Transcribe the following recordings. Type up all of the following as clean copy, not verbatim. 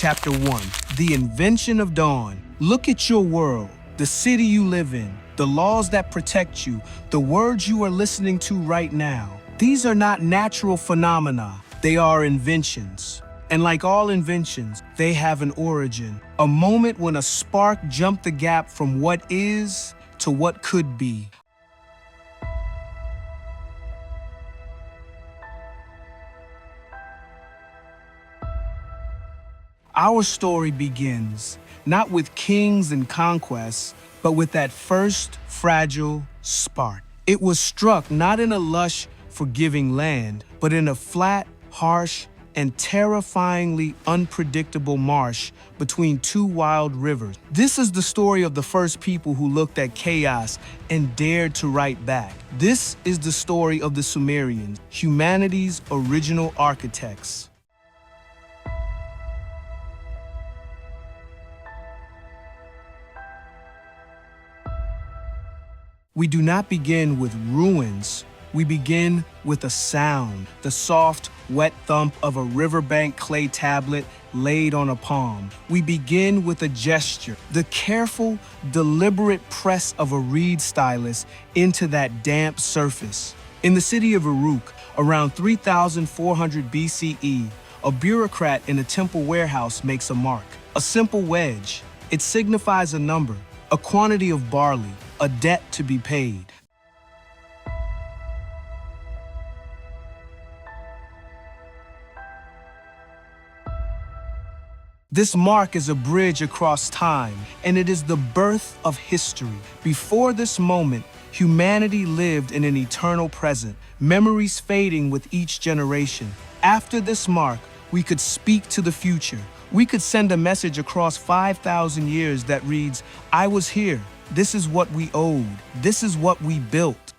Chapter 1. The Invention of Dawn. Look at your world, the city you live in, the laws that protect you, the words you are listening to right now. These are not natural phenomena, they are inventions. And like all inventions, they have an origin, a moment when a spark jumped the gap from what is to what could be. Our story begins not with kings and conquests, but with that first fragile spark. It was struck not in a lush, forgiving land, but in a flat, harsh, and terrifyingly unpredictable marsh between two wild rivers. This is the story of the first people who looked at chaos and dared to write back. This is the story of the Sumerians, humanity's original architects. We do not begin with ruins. We begin with a sound, the soft, wet thump of a riverbank clay tablet laid on a palm. We begin with a gesture, the careful, deliberate press of a reed stylus into that damp surface. In the city of Uruk, around 3400 BCE, a bureaucrat in a temple warehouse makes a mark, a simple wedge. It signifies a number, a quantity of barley, a debt to be paid. This mark is a bridge across time, and it is the birth of history. Before this moment, humanity lived in an eternal present, memories fading with each generation. After this mark, we could speak to the future. We could send a message across 5,000 years that reads, "I was here. This is what we owed. This is what we built."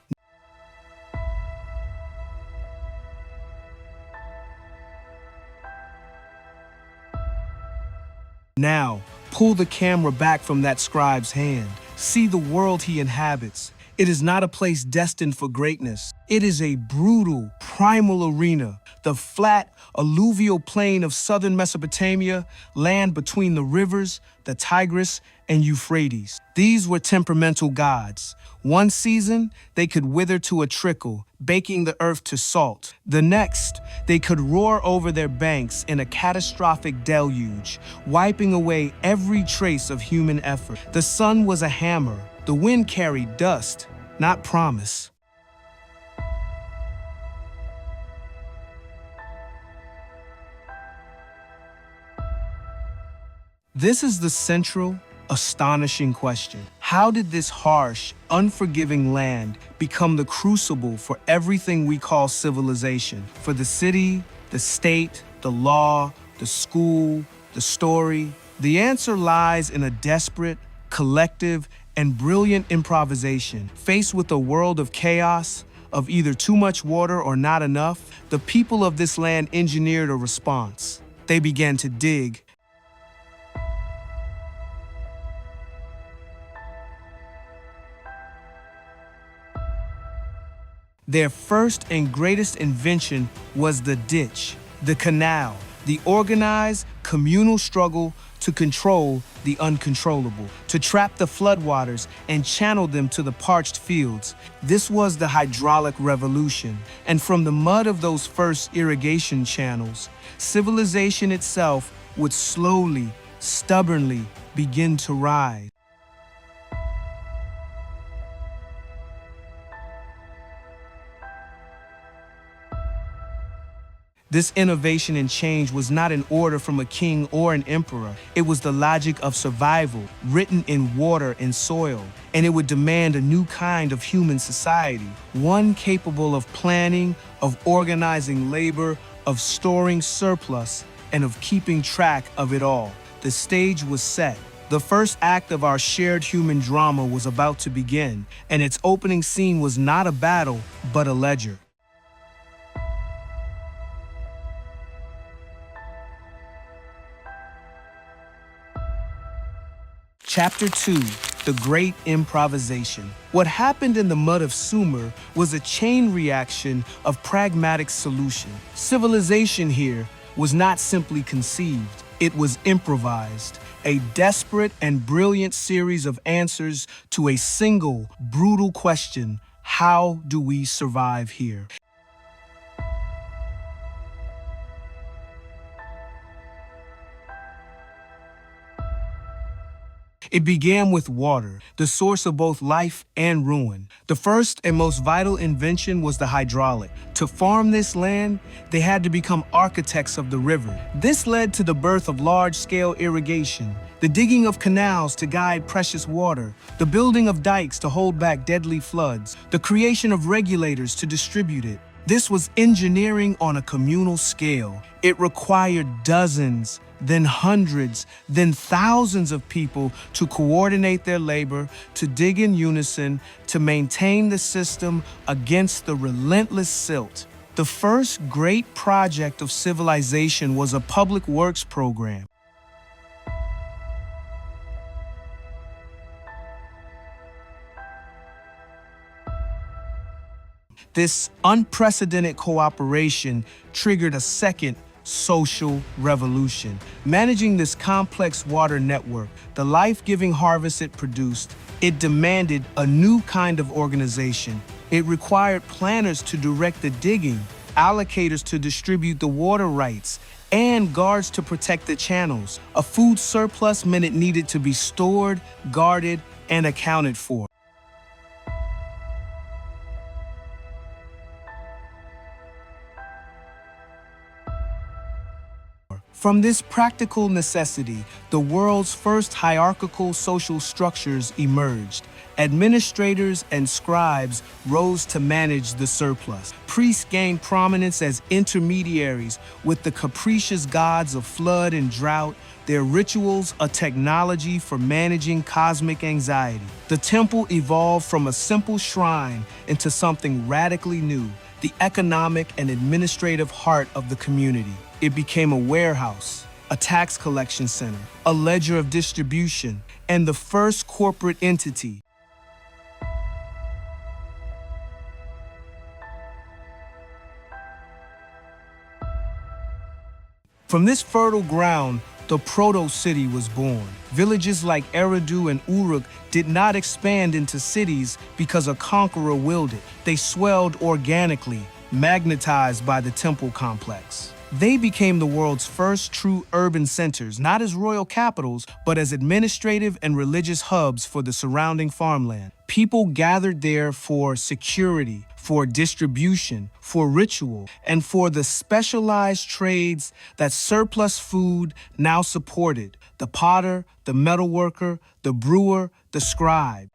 Now, pull the camera back from that scribe's hand. See the world he inhabits. It is not a place destined for greatness. It is a brutal, primal arena, the flat, alluvial plain of southern Mesopotamia, land between the rivers, the Tigris and Euphrates. These were temperamental gods. One season, they could wither to a trickle, baking the earth to salt. The next, they could roar over their banks in a catastrophic deluge, wiping away every trace of human effort. The sun was a hammer. The wind carried dust, not promise. This is the central, astonishing question. How did this harsh, unforgiving land become the crucible for everything we call civilization? For the city, the state, the law, the school, the story? The answer lies in a desperate, collective, and brilliant improvisation. Faced with a world of chaos, of either too much water or not enough, the people of this land engineered a response. They began to dig. Their first and greatest invention was the ditch, the canal, the organized, communal struggle to control the uncontrollable, to trap the floodwaters and channel them to the parched fields. This was the hydraulic revolution, and from the mud of those first irrigation channels, civilization itself would slowly, stubbornly begin to rise. This innovation and change was not an order from a king or an emperor. It was the logic of survival, written in water and soil, and it would demand a new kind of human society, one capable of planning, of organizing labor, of storing surplus, and of keeping track of it all. The stage was set. The first act of our shared human drama was about to begin, and its opening scene was not a battle, but a ledger. Chapter 2, The Great Improvisation. What happened in the mud of Sumer was a chain reaction of pragmatic solution. Civilization here was not simply conceived, It was improvised, a desperate and brilliant series of answers to a single, brutal question: how do we survive here? It began with water, the source of both life and ruin. The first and most vital invention was the hydraulic. To farm this land, they had to become architects of the river. This led to the birth of large-scale irrigation, the digging of canals to guide precious water, the building of dikes to hold back deadly floods, the creation of regulators to distribute it. This was engineering on a communal scale. It required dozens, then hundreds, then thousands of people to coordinate their labor, to dig in unison, to maintain the system against the relentless silt. The first great project of civilization was a public works program. This unprecedented cooperation triggered a second social revolution. Managing this complex water network, the life-giving harvest it produced, it demanded a new kind of organization. It required planners to direct the digging, allocators to distribute the water rights, and guards to protect the channels. A food surplus meant it needed to be stored, guarded, and accounted for. From this practical necessity, the world's first hierarchical social structures emerged. Administrators and scribes rose to manage the surplus. Priests gained prominence as intermediaries with the capricious gods of flood and drought, their rituals a technology for managing cosmic anxiety. The temple evolved from a simple shrine into something radically new, the economic and administrative heart of the community. It became a warehouse, a tax collection center, a ledger of distribution, and the first corporate entity. From this fertile ground, the proto-city was born. Villages like Eridu and Uruk did not expand into cities because a conqueror willed it. They swelled organically, magnetized by the temple complex. They became the world's first true urban centers, not as royal capitals, but as administrative and religious hubs for the surrounding farmland. People gathered there for security, for distribution, for ritual, and for the specialized trades that surplus food now supported: the potter, the metalworker, the brewer, the scribe.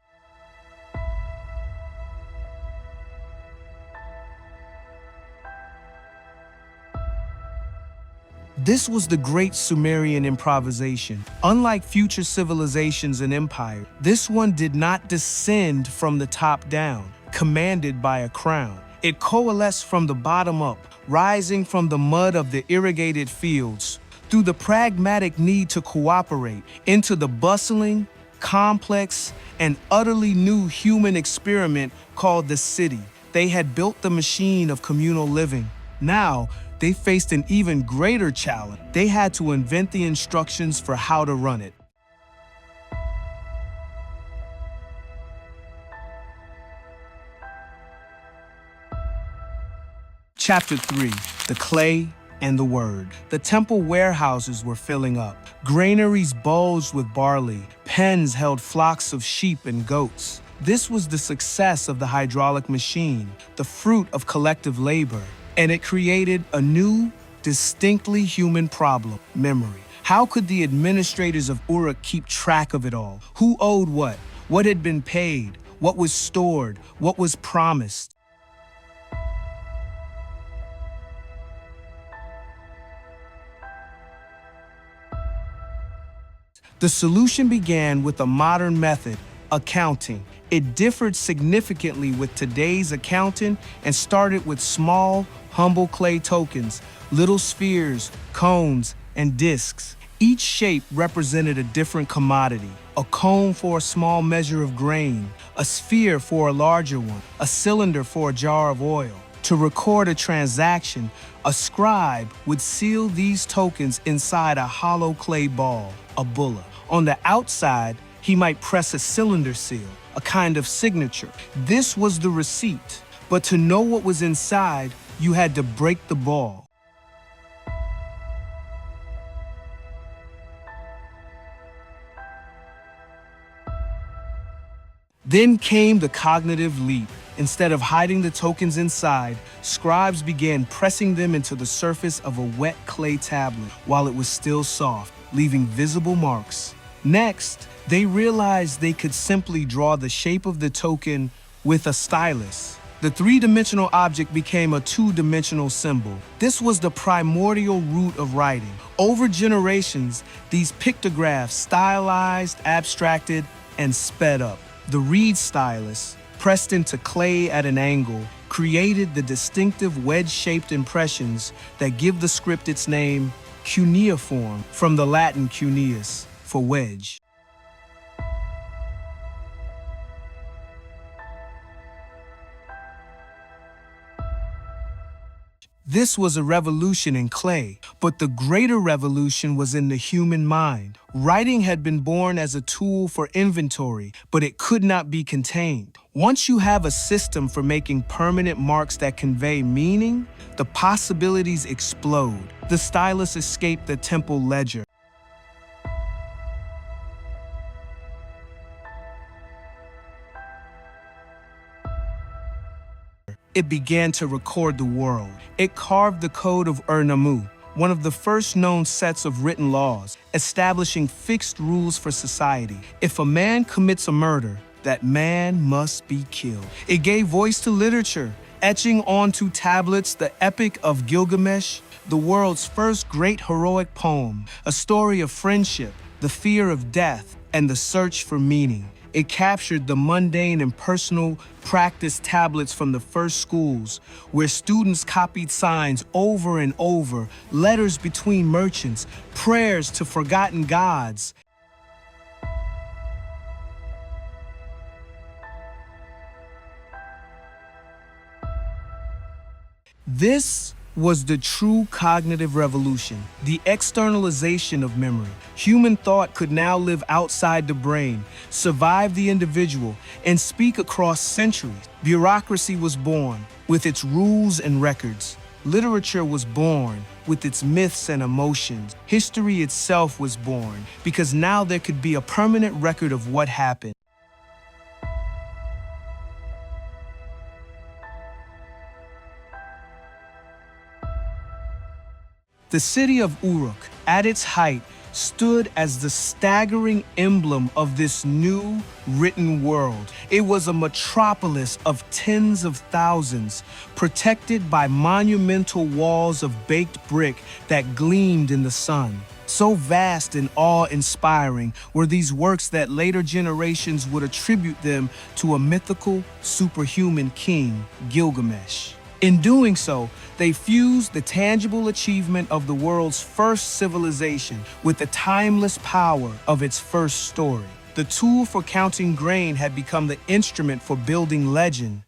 This was the great Sumerian improvisation. Unlike future civilizations and empires, this one did not descend from the top down, commanded by a crown. It coalesced from the bottom up, rising from the mud of the irrigated fields, through the pragmatic need to cooperate, into the bustling, complex, and utterly new human experiment called the city. They had built the machine of communal living. Now, they faced an even greater challenge. They had to invent the instructions for how to run it. Chapter 3, the clay and the word. The temple warehouses were filling up. Granaries bulged with barley. Pens held flocks of sheep and goats. This was the success of the hydraulic machine, the fruit of collective labor. And it created a new, distinctly human problem: memory. How could the administrators of Uruk keep track of it all? Who owed what? What had been paid? What was stored? What was promised? The solution began with a modern method: accounting. It differed significantly with today's accounting and started with small, humble clay tokens, little spheres, cones, and discs. Each shape represented a different commodity: a cone for a small measure of grain, a sphere for a larger one, a cylinder for a jar of oil. To record a transaction, a scribe would seal these tokens inside a hollow clay ball, a bulla. On the outside, he might press a cylinder seal, a kind of signature. This was the receipt, but to know what was inside, you had to break the ball. Then came the cognitive leap. Instead of hiding the tokens inside, scribes began pressing them into the surface of a wet clay tablet while it was still soft, leaving visible marks. Next, they realized they could simply draw the shape of the token with a stylus. The three-dimensional object became a two-dimensional symbol. This was the primordial root of writing. Over generations, these pictographs stylized, abstracted, and sped up. The reed stylus, pressed into clay at an angle, created the distinctive wedge-shaped impressions that give the script its name, cuneiform, from the Latin cuneus, for wedge. This was a revolution in clay, but the greater revolution was in the human mind. Writing had been born as a tool for inventory, but it could not be contained. Once you have a system for making permanent marks that convey meaning, the possibilities explode. The stylus escaped the temple ledger. It began to record the world. It carved the code of Ur-Nammu, one of the first known sets of written laws, establishing fixed rules for society. If a man commits a murder, that man must be killed. It gave voice to literature, etching onto tablets the Epic of Gilgamesh, the world's first great heroic poem, a story of friendship, the fear of death, and the search for meaning. It captured the mundane and personal practice tablets from the first schools, where students copied signs over and over, letters between merchants, prayers to forgotten gods. This was the true cognitive revolution, the externalization of memory. Human thought could now live outside the brain, survive the individual, and speak across centuries. Bureaucracy was born, with its rules and records. Literature was born, with its myths and emotions. History itself was born, because now there could be a permanent record of what happened. The city of Uruk, at its height, stood as the staggering emblem of this new written world. It was a metropolis of tens of thousands, protected by monumental walls of baked brick that gleamed in the sun. So vast and awe-inspiring were these works that later generations would attribute them to a mythical, superhuman king, Gilgamesh. In doing so, they fused the tangible achievement of the world's first civilization with the timeless power of its first story. The tool for counting grain had become the instrument for building legend.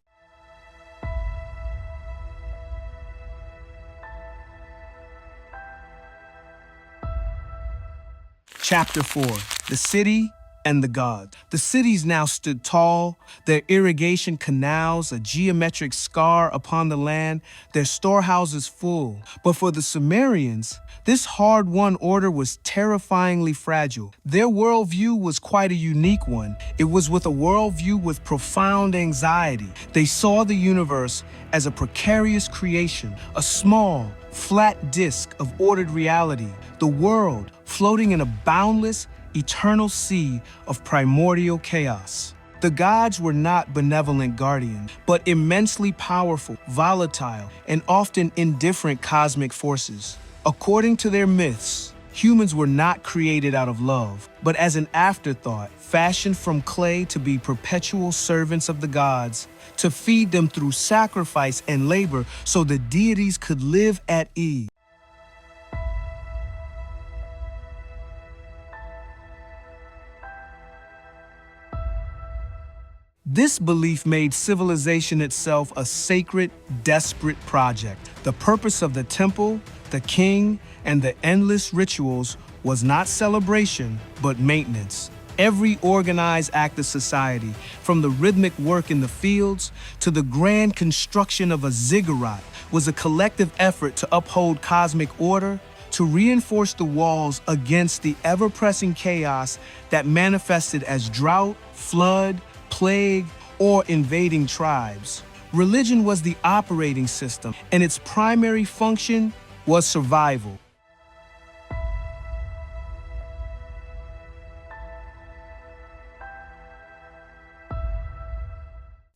Chapter 4: The City and the Gods. The cities now stood tall, their irrigation canals a geometric scar upon the land, their storehouses full. But for the Sumerians, this hard-won order was terrifyingly fragile. Their worldview was quite a unique one. It was with a worldview with profound anxiety. They saw the universe as a precarious creation, a small, flat disk of ordered reality, the world floating in a boundless, eternal sea of primordial chaos. The gods were not benevolent guardians, but immensely powerful, volatile, and often indifferent cosmic forces. According to their myths, humans were not created out of love, but as an afterthought, fashioned from clay to be perpetual servants of the gods, to feed them through sacrifice and labor so the deities could live at ease. This belief made civilization itself a sacred, desperate project. The purpose of the temple, the king, and the endless rituals was not celebration, but maintenance. Every organized act of society, from the rhythmic work in the fields to the grand construction of a ziggurat, was a collective effort to uphold cosmic order, to reinforce the walls against the ever-pressing chaos that manifested as drought, flood, plague, or invading tribes. Religion was the operating system, and its primary function was survival.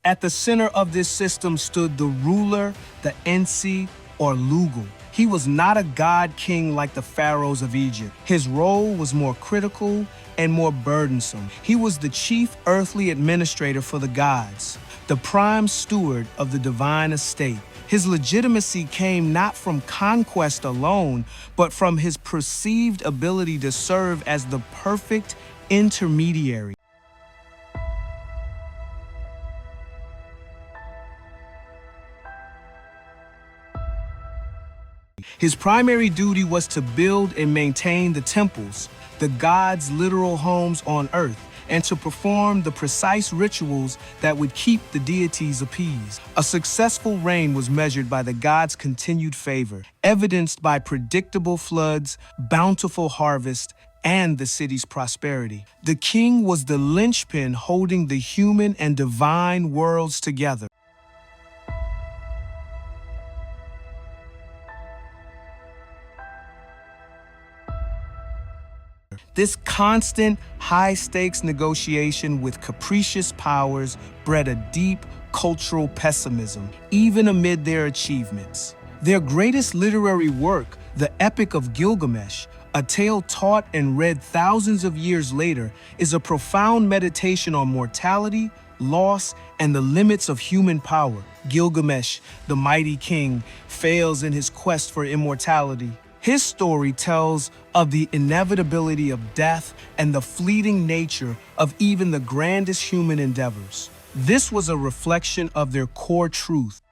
At the center of this system stood the ruler, the Ensi, or Lugal. He was not a god-king like the pharaohs of Egypt. His role was more critical and more burdensome. He was the chief earthly administrator for the gods, the prime steward of the divine estate. His legitimacy came not from conquest alone, but from his perceived ability to serve as the perfect intermediary. His primary duty was to build and maintain the temples, the gods' literal homes on earth, and to perform the precise rituals that would keep the deities appeased. A successful reign was measured by the gods' continued favor, evidenced by predictable floods, bountiful harvest, and the city's prosperity. The king was the linchpin holding the human and divine worlds together. This constant, high-stakes negotiation with capricious powers bred a deep cultural pessimism, even amid their achievements. Their greatest literary work, the Epic of Gilgamesh, a tale taught and read thousands of years later, is a profound meditation on mortality, loss, and the limits of human power. Gilgamesh, the mighty king, fails in his quest for immortality. His story tells of the inevitability of death and the fleeting nature of even the grandest human endeavors. This was a reflection of their core truth.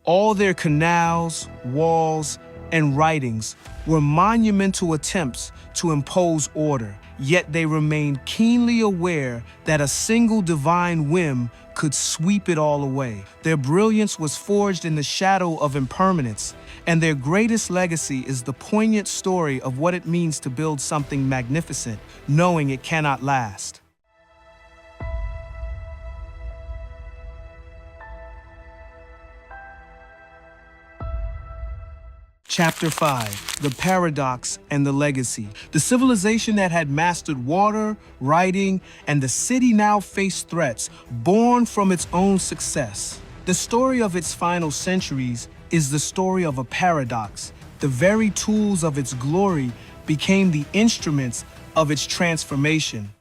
All their canals, walls, and writings were monumental attempts to impose order, yet they remained keenly aware that a single divine whim could sweep it all away. Their brilliance was forged in the shadow of impermanence, and their greatest legacy is the poignant story of what it means to build something magnificent, knowing it cannot last. Chapter 5, The Paradox and the Legacy. The civilization that had mastered water, writing, and the city now faced threats born from its own success. The story of its final centuries is the story of a paradox. The very tools of its glory became the instruments of its transformation.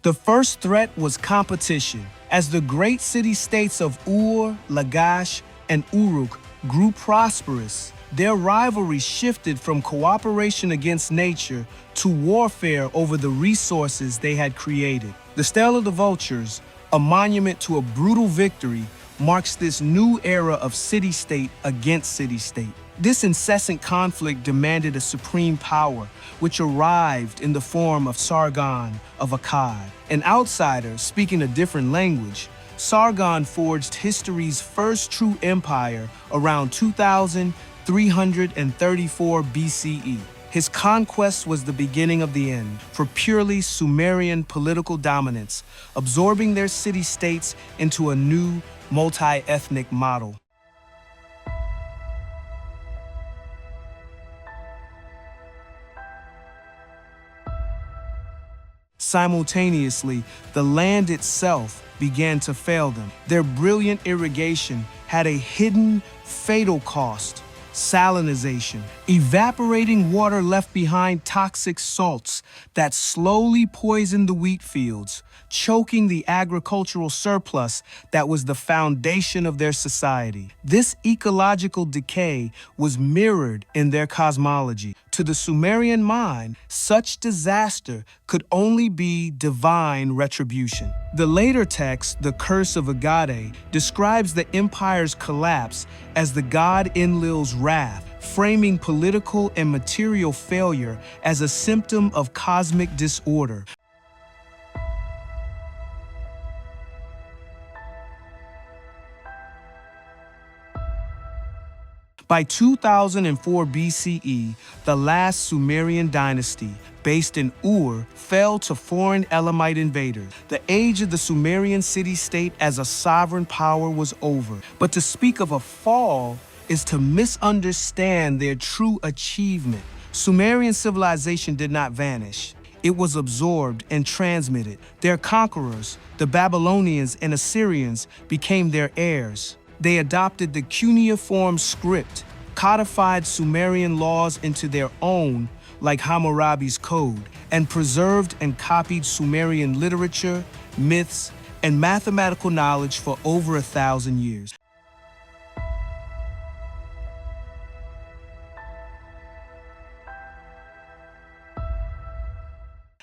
The first threat was competition. As the great city-states of Ur, Lagash, and Uruk grew prosperous, their rivalry shifted from cooperation against nature to warfare over the resources they had created. The Stele of the Vultures, a monument to a brutal victory, marks this new era of city-state against city-state. This incessant conflict demanded a supreme power, which arrived in the form of Sargon of Akkad. An outsider speaking a different language, Sargon forged history's first true empire around 2334 BCE. His conquest was the beginning of the end for purely Sumerian political dominance, absorbing their city-states into a new multi-ethnic model. Simultaneously, the land itself began to fail them. Their brilliant irrigation had a hidden, fatal cost: salinization. Evaporating water left behind toxic salts that slowly poisoned the wheat fields, choking the agricultural surplus that was the foundation of their society. This ecological decay was mirrored in their cosmology. To the Sumerian mind, such disaster could only be divine retribution. The later text, the Curse of Agade, describes the empire's collapse as the god Enlil's wrath, framing political and material failure as a symptom of cosmic disorder. By 2004 BCE, the last Sumerian dynasty, based in Ur, fell to foreign Elamite invaders. The age of the Sumerian city-state as a sovereign power was over. But to speak of a fall is to misunderstand their true achievement. Sumerian civilization did not vanish. It was absorbed and transmitted. Their conquerors, the Babylonians and Assyrians, became their heirs. They adopted the cuneiform script, codified Sumerian laws into their own, like Hammurabi's code, and preserved and copied Sumerian literature, myths, and mathematical knowledge for over 1,000 years.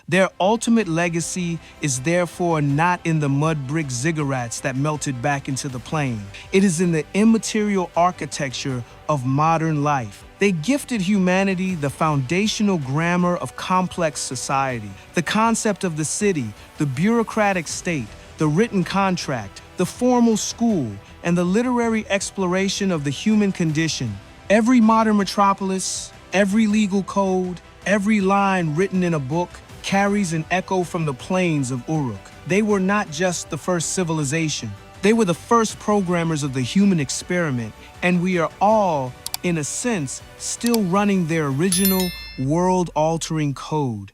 Their ultimate legacy is therefore not in the mud brick ziggurats that melted back into the plain. It is in the immaterial architecture of modern life. They gifted humanity the foundational grammar of complex society, the concept of the city, the bureaucratic state, the written contract, the formal school, and the literary exploration of the human condition. Every modern metropolis, every legal code, every line written in a book, carries an echo from the plains of Uruk. They were not just the first civilization. They were the first programmers of the human experiment, and we are all, in a sense, still running their original world-altering code.